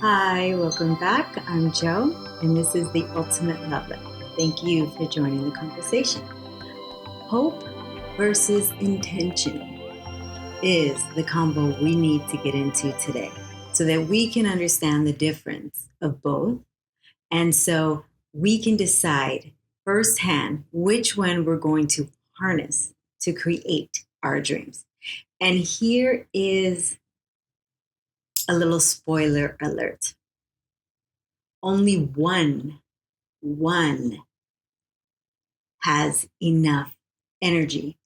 Hi, welcome back. I'm Joe, and this is the Ultimate Love Letter. Thank you for joining the conversation. Hope versus intention is the combo we need to get into today so that we can understand the difference of both. And so we can decide firsthand which one we're going to harness to create our dreams. And here is a little spoiler alert. Only one has enough energy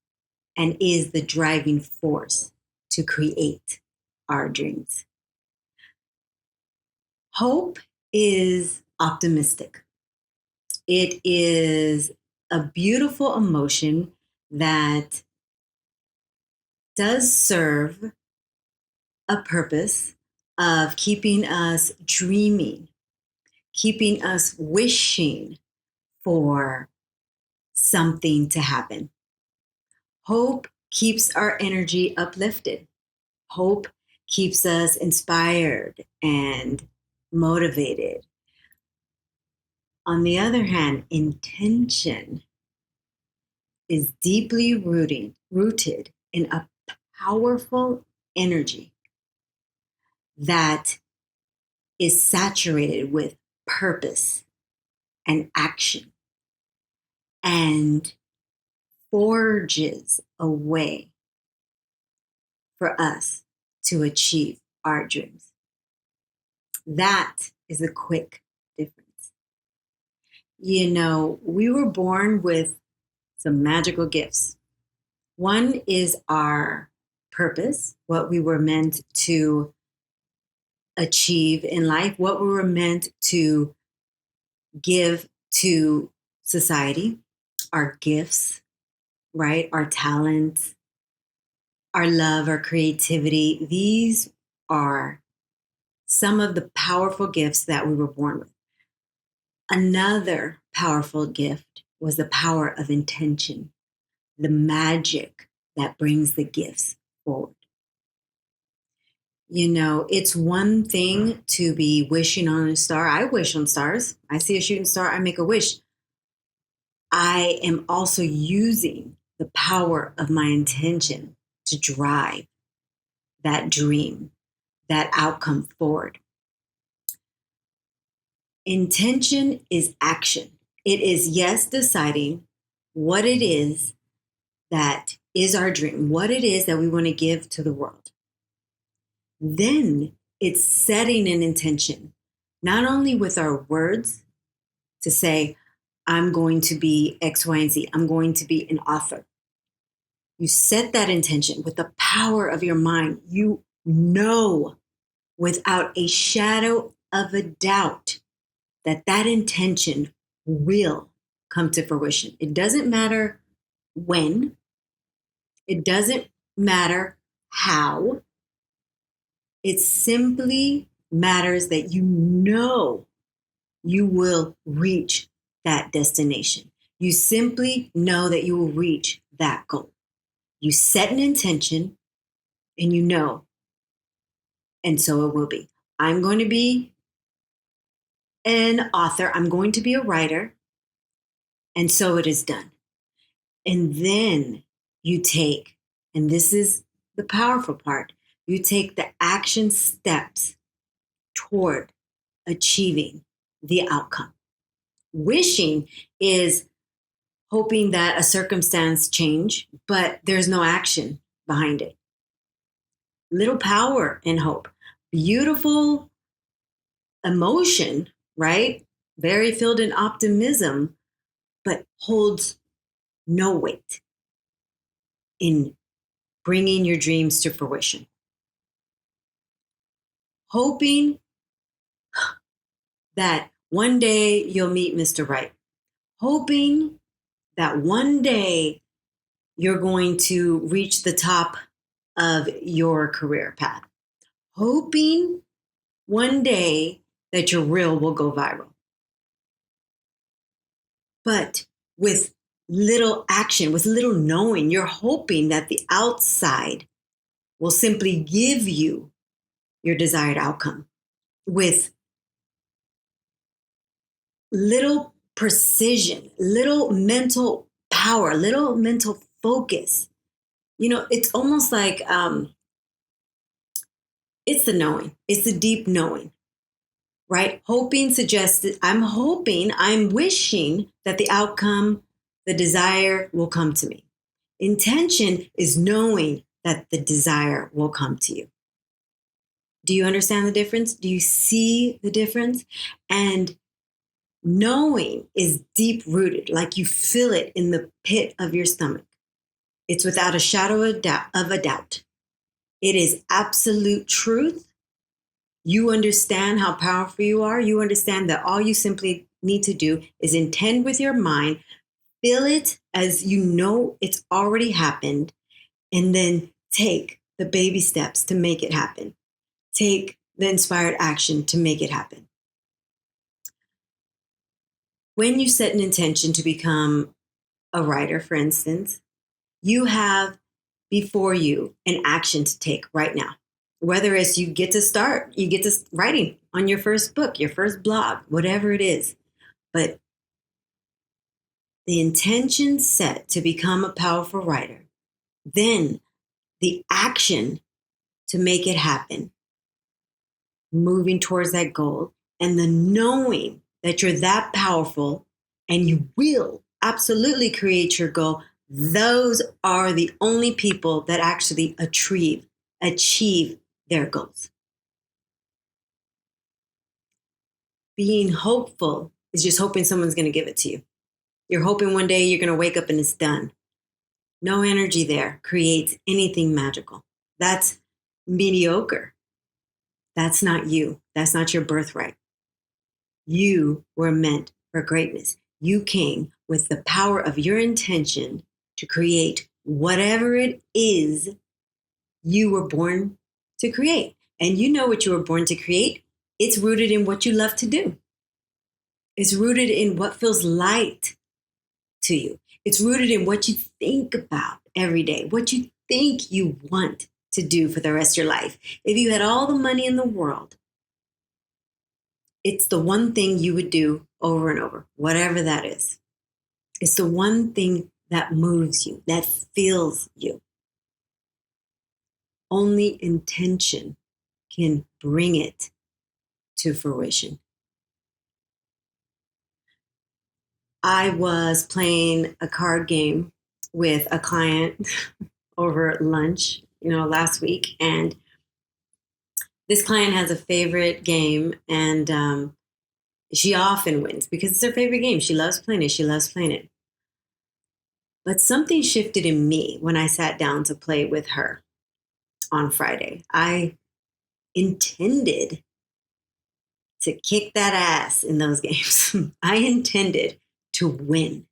and is the driving force to create our dreams. Hope is optimistic. It is a beautiful emotion that does serve a purpose of keeping us dreaming, keeping us wishing for something to happen. Hope keeps our energy uplifted. Hope keeps us inspired and motivated. On the other hand, intention is deeply rooted in a powerful energy that is saturated with purpose and action and forges a way for us to achieve our dreams. That is a quick difference. You know, we were born with some magical gifts. One is our purpose, what we were meant to achieve in life, what we were meant to give to society, our gifts, right? Our talents, our love, our creativity. These are some of the powerful gifts that we were born with. Another powerful gift was the power of intention, the magic that brings the gifts forward. You know, it's one thing to be wishing on a star. I wish on stars. I see a shooting star, I make a wish. I am also using the power of my intention to drive that dream, that outcome forward. Intention is action. It is, yes, deciding what it is that is our dream, what it is that we want to give to the world. Then it's setting an intention, not only with our words to say, I'm going to be X, Y, and Z, I'm going to be an author. You set that intention with the power of your mind. You know without a shadow of a doubt that that intention will come to fruition. It doesn't matter when, it doesn't matter how, it simply matters that you know you will reach that destination. You simply know that you will reach that goal. You set an intention and you know, and so it will be. I'm going to be an author. I'm going to be a writer. And so it is done. And then you take, and this is the powerful part, you take the action steps toward achieving the outcome. Wishing is hoping that a circumstance change, but there's no action behind it. Little power in hope. Beautiful emotion, right? Very filled in optimism, but holds no weight in bringing your dreams to fruition. Hoping that one day you'll meet Mr. Right. Hoping that one day you're going to reach the top of your career path. Hoping one day that your reel will go viral. But with little action, with little knowing, you're hoping that the outside will simply give you your desired outcome. with little precision, little mental power, little mental focus. It's almost like it's the knowing, it's the deep knowing, right? Hoping suggested, I'm wishing that the outcome, the desire will come to me. Intention is knowing that the desire will come to you. Do you understand the difference? Do you see the difference? And knowing is deep rooted, like you feel it in the pit of your stomach. It's without a shadow of a doubt. It is absolute truth. You understand how powerful you are. You understand that all you simply need to do is intend with your mind, feel it as you know it's already happened, and then take the baby steps to make it happen. Take the inspired action to make it happen. When you set an intention to become a writer, for instance, you have before you an action to take right now. Whether it's you get to writing on your first book, your first blog, whatever it is. But the intention set to become a powerful writer, then the action to make it happen, moving towards that goal, and the knowing that you're that powerful and you will absolutely create your goal. Those are the only people that actually achieve their goals. Being hopeful is just hoping someone's going to give it to you. You're hoping one day you're going to wake up and it's done. No energy there creates anything magical. That's mediocre. That's not you. That's not your birthright. You were meant for greatness. You came with the power of your intention to create whatever it is you were born to create. And you know what you were born to create. It's rooted in what you love to do. It's rooted in what feels light to you. It's rooted in what you think about every day, what you think you want to do for the rest of your life. If you had all the money in the world, it's the one thing you would do over and over, whatever that is. It's the one thing that moves you, that fills you. Only intention can bring it to fruition. I was playing a card game with a client over lunch, last week. And this client has a favorite game, and she often wins because it's her favorite game. She loves playing it. She loves playing it. But something shifted in me when I sat down to play with her on Friday. I intended to kick that ass in those games. I intended to win.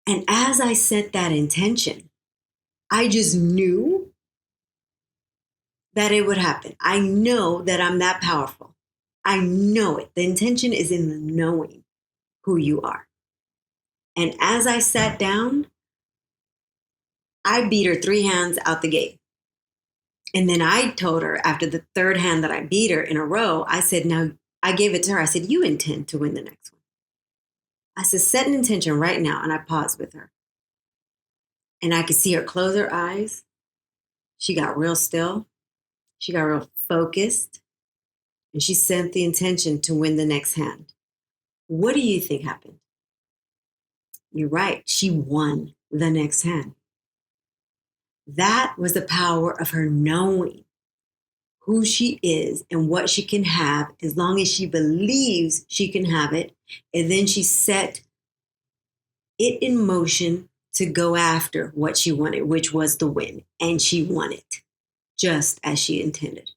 And as I set that intention, I just knew that it would happen. I know that I'm that powerful. I know it. The intention is in the knowing who you are. And as I sat down, I beat her 3 hands out the gate. And then I told her after the third hand that I beat her in a row, I said, now I gave it to her. I said, you intend to win the next one. I said, set an intention right now. And I paused with her. And I could see her close her eyes. She got real still. She got real focused. And she set the intention to win the next hand. What do you think happened? You're right. She won the next hand. That was the power of her knowing who she is and what she can have as long as she believes she can have it. And then she set it in motion to go after what she wanted, which was the win. And she won it just as she intended.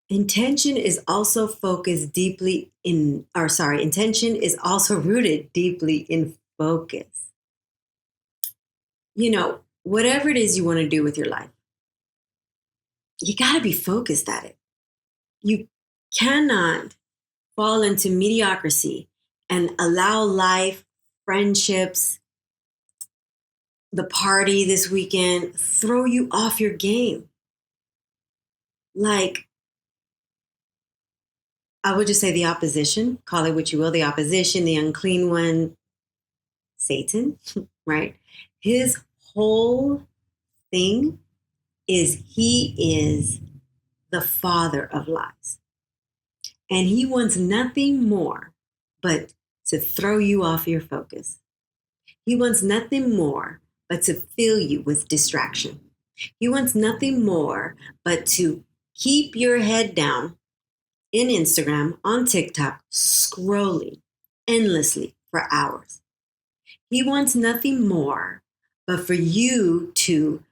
Intention is also intention is also rooted deeply in focus. Whatever it is you want to do with your life, you got to be focused at it. You cannot fall into mediocrity and allow life, friendships, the party this weekend throw you off your game. Like, I would just say the opposition, call it what you will, the opposition, the unclean one, Satan, right? His whole thing is he is the father of lies. And he wants nothing more but to throw you off your focus. He wants nothing more but to fill you with distraction. He wants nothing more but to keep your head down in Instagram, on TikTok, scrolling endlessly for hours. He wants nothing more but for you to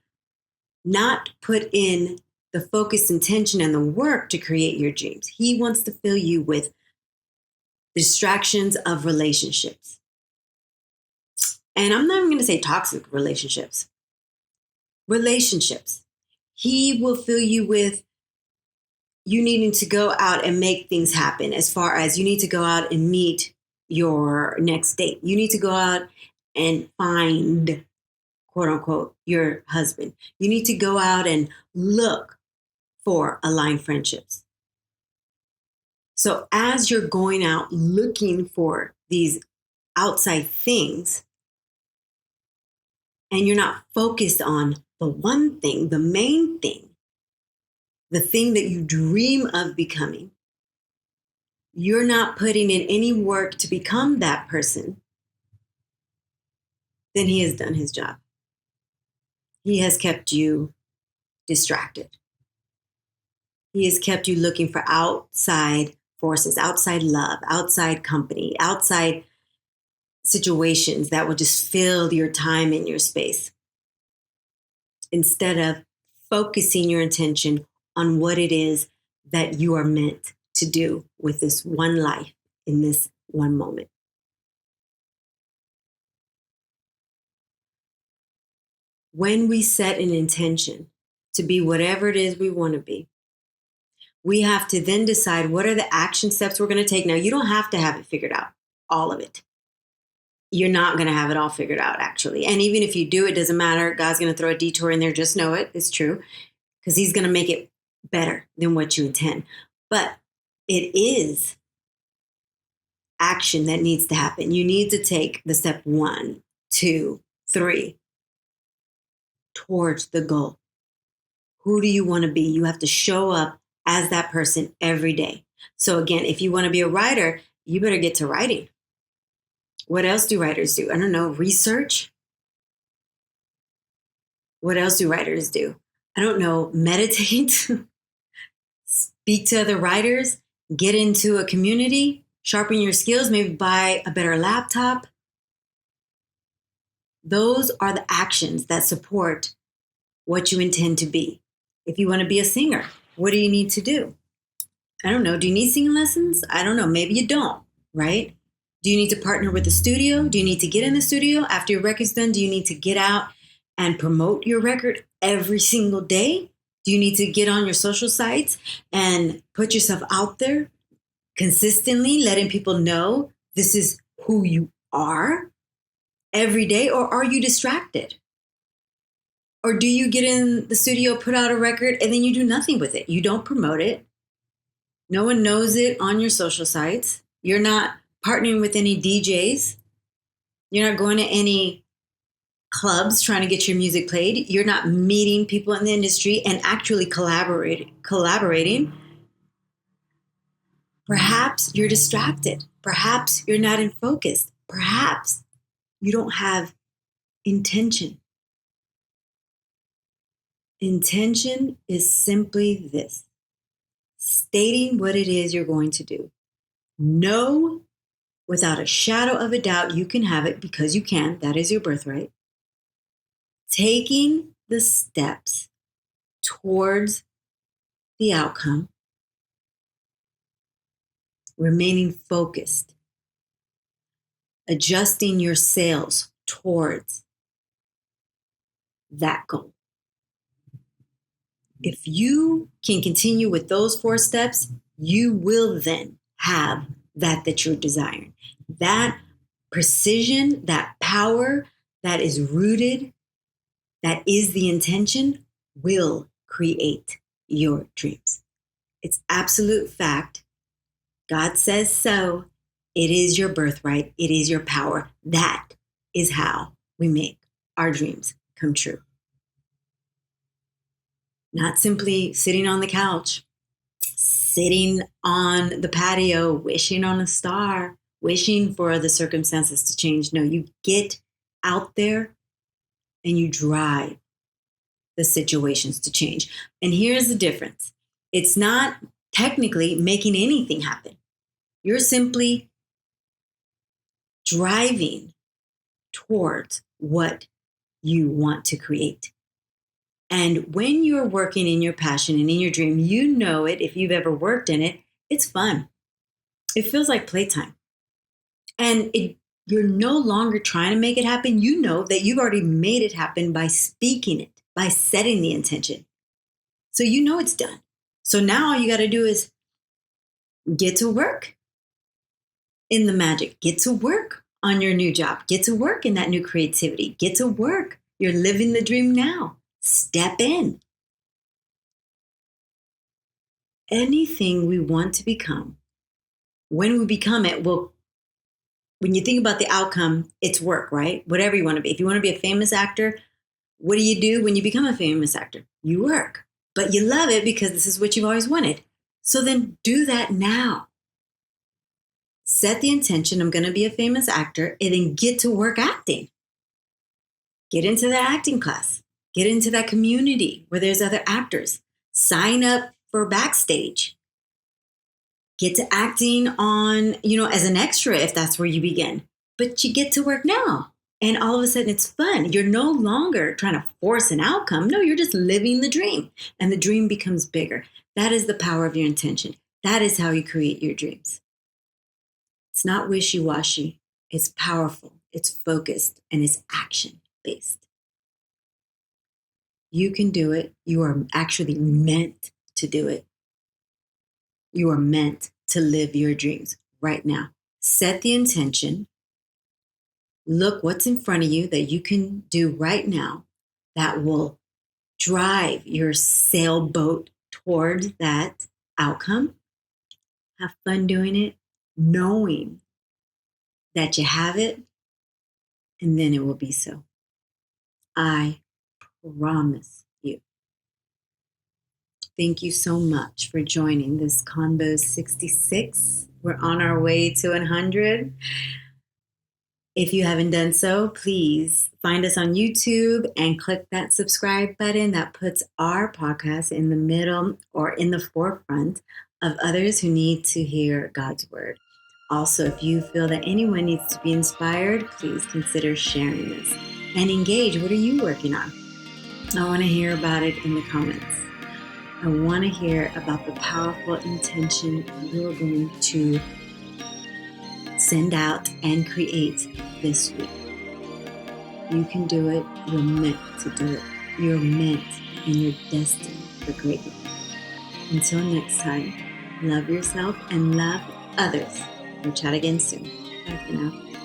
not put in the focus, intention, and the work to create your dreams. He wants to fill you with distractions of relationships. And I'm not even going to say toxic relationships. Relationships. He will fill you with you needing to go out and make things happen, as far as you need to go out and meet your next date. You need to go out and find, quote unquote, your husband. You need to go out and look for aligned friendships. So as you're going out looking for these outside things, and you're not focused on the one thing, the main thing, the thing that you dream of becoming, you're not putting in any work to become that person, then he has done his job. He has kept you distracted. He has kept you looking for outside forces, outside love, outside company, outside situations that will just fill your time and your space, instead of focusing your attention on what it is that you are meant to do with this one life in this one moment. When we set an intention to be whatever it is we want to be, we have to then decide what are the action steps we're going to take. Now, you don't have to have it figured out, all of it. You're not going to have it all figured out, actually. And even if you do, it doesn't matter. God's going to throw a detour in there. Just know it. It's true. Because he's going to make it better than what you intend. But it is action that needs to happen. You need to take the step 1, 2, 3 towards the goal. Who do you want to be? You have to show up as that person every day. So again, if you want to be a writer, you better get to writing. What else do writers do? I don't know, research? What else do writers do? I don't know, meditate, speak to other writers, get into a community, sharpen your skills, maybe buy a better laptop. Those are the actions that support what you intend to be. If you want to be a singer, what do you need to do? I don't know. Do you need singing lessons? I don't know. Maybe you don't, right? Do you need to partner with the studio? Do you need to get in the studio after your record's done? Do you need to get out and promote your record every single day? Do you need to get on your social sites and put yourself out there consistently, letting people know this is who you are every day? Or are you distracted? Or do you get in the studio, put out a record, and then you do nothing with it? You don't promote it. No one knows it on your social sites. You're not partnering with any DJs. You're not going to any clubs trying to get your music played. You're not meeting people in the industry and actually collaborating. Perhaps you're distracted. Perhaps you're not in focus. Perhaps you don't have intention. Intention is simply this: stating what it is you're going to do. Know without a shadow of a doubt you can have it, because you can. That is your birthright. Taking the steps towards the outcome. Remaining focused. Adjusting your sails towards that goal. If you can continue with those 4 steps, you will then have that you're desiring. That precision, that power that is rooted that is the intention will create your dreams. It's absolute fact. God says so. It is your birthright. It is your power. That is how we make our dreams come true. Not simply sitting on the couch, sitting on the patio, wishing on a star, wishing for the circumstances to change. No, you get out there and you drive the situations to change. And here's the difference. It's not technically making anything happen. You're simply driving towards what you want to create. And when you're working in your passion and in your dream, you know it. If you've ever worked in it, it's fun. It feels like playtime. And you're no longer trying to make it happen. You know that you've already made it happen by speaking it, by setting the intention. So you know it's done. So now all you got to do is get to work in the magic. Get to work on your new job. Get to work in that new creativity. Get to work. You're living the dream now. Step in. Anything we want to become, when we become it, when you think about the outcome, it's work, right? Whatever you want to be. If you want to be a famous actor, what do you do when you become a famous actor? You work, but you love it because this is what you've always wanted. So then do that now. Set the intention, I'm going to be a famous actor, and then get to work acting. Get into that acting class. Get into that community where there's other actors. Sign up for backstage. Get to acting on, as an extra if that's where you begin. But you get to work now. And all of a sudden it's fun. You're no longer trying to force an outcome. No, you're just living the dream. And the dream becomes bigger. That is the power of your intention. That is how you create your dreams. It's not wishy-washy. It's powerful. It's focused. And it's action-based. You can do it. You are actually meant to do it. You are meant to live your dreams right now. Set the intention. Look what's in front of you that you can do right now that will drive your sailboat toward that outcome. Have fun doing it, knowing that you have it, and then it will be so. I promise you. Thank you so much for joining this Convo 66. We're on our way to 100. If you haven't done so, please find us on YouTube and click that subscribe button that puts our podcast in the middle or in the forefront of others who need to hear God's word. Also, if you feel that anyone needs to be inspired, please consider sharing this and engage. What are you working on? I want to hear about it in the comments. I want to hear about the powerful intention you're going to send out and create this week. You can do it. You're meant to do it. You're meant and you're destined for greatness. Until next time, love yourself and love others. We'll chat again soon. Bye for now.